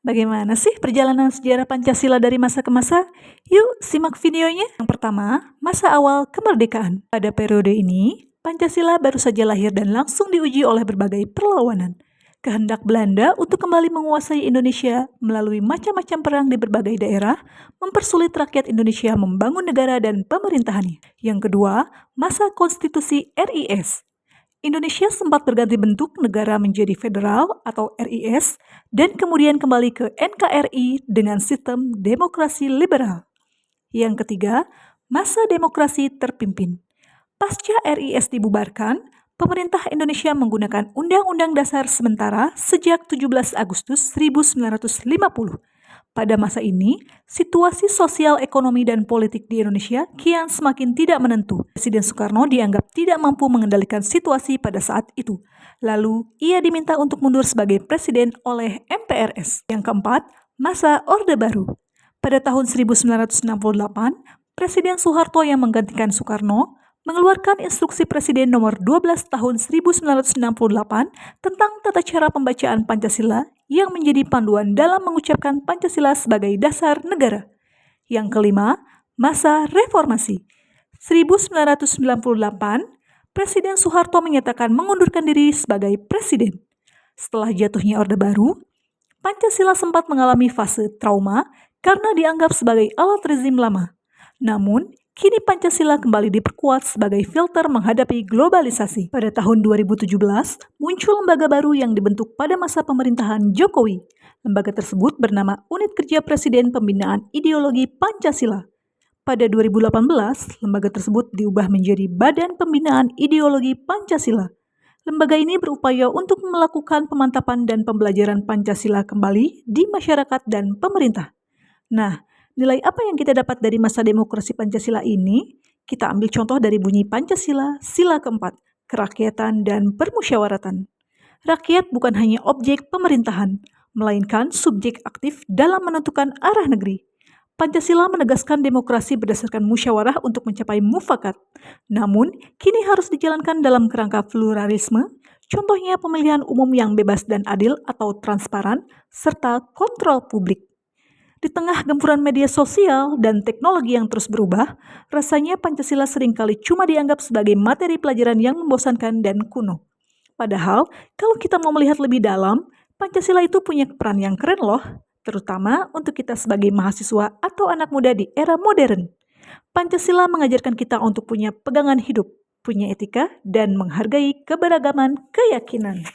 Bagaimana sih perjalanan sejarah Pancasila dari masa ke masa? Yuk simak videonya. Yang pertama, masa awal kemerdekaan. Pada periode ini, Pancasila baru saja lahir dan langsung diuji oleh berbagai perlawanan. Kehendak Belanda untuk kembali menguasai Indonesia melalui macam-macam perang di berbagai daerah mempersulit rakyat Indonesia membangun negara dan pemerintahannya. Yang kedua, masa konstitusi RIS. Indonesia sempat berganti bentuk negara menjadi federal atau RIS dan kemudian kembali ke NKRI dengan sistem demokrasi liberal. Yang ketiga, masa demokrasi terpimpin. Pasca RIS dibubarkan, pemerintah Indonesia menggunakan Undang-Undang Dasar sementara sejak 17 Agustus 1950. Pada masa ini, situasi sosial, ekonomi, dan politik di Indonesia kian semakin tidak menentu. Presiden Soekarno dianggap tidak mampu mengendalikan situasi pada saat itu. Lalu, ia diminta untuk mundur sebagai presiden oleh MPRS. Yang keempat, masa Orde Baru. Pada tahun 1968, Presiden Soeharto yang menggantikan Soekarno mengeluarkan Instruksi Presiden nomor 12 tahun 1968 tentang tata cara pembacaan Pancasila yang menjadi panduan dalam mengucapkan Pancasila sebagai dasar negara. Yang kelima, masa reformasi. 1998, Presiden Soeharto menyatakan mengundurkan diri sebagai presiden. Setelah jatuhnya Orde Baru, Pancasila sempat mengalami fase trauma karena dianggap sebagai alat rezim lama. Namun, kini Pancasila kembali diperkuat sebagai filter menghadapi globalisasi. Pada tahun 2017, muncul lembaga baru yang dibentuk pada masa pemerintahan Jokowi. Lembaga tersebut bernama Unit Kerja Presiden Pembinaan Ideologi Pancasila. Pada 2018, lembaga tersebut diubah menjadi Badan Pembinaan Ideologi Pancasila. Lembaga ini berupaya untuk melakukan pemantapan dan pembelajaran Pancasila kembali di masyarakat dan pemerintah. Nah, nilai apa yang kita dapat dari masa demokrasi Pancasila ini? Kita ambil contoh dari bunyi Pancasila, sila keempat, kerakyatan dan permusyawaratan. Rakyat bukan hanya objek pemerintahan, melainkan subjek aktif dalam menentukan arah negeri. Pancasila menegaskan demokrasi berdasarkan musyawarah untuk mencapai mufakat. Namun, kini harus dijalankan dalam kerangka pluralisme, contohnya pemilihan umum yang bebas dan adil atau transparan, serta kontrol publik. Di tengah gempuran media sosial dan teknologi yang terus berubah, rasanya Pancasila seringkali cuma dianggap sebagai materi pelajaran yang membosankan dan kuno. Padahal, kalau kita mau melihat lebih dalam, Pancasila itu punya peran yang keren loh, terutama untuk kita sebagai mahasiswa atau anak muda di era modern. Pancasila mengajarkan kita untuk punya pegangan hidup, punya etika, dan menghargai keberagaman keyakinan.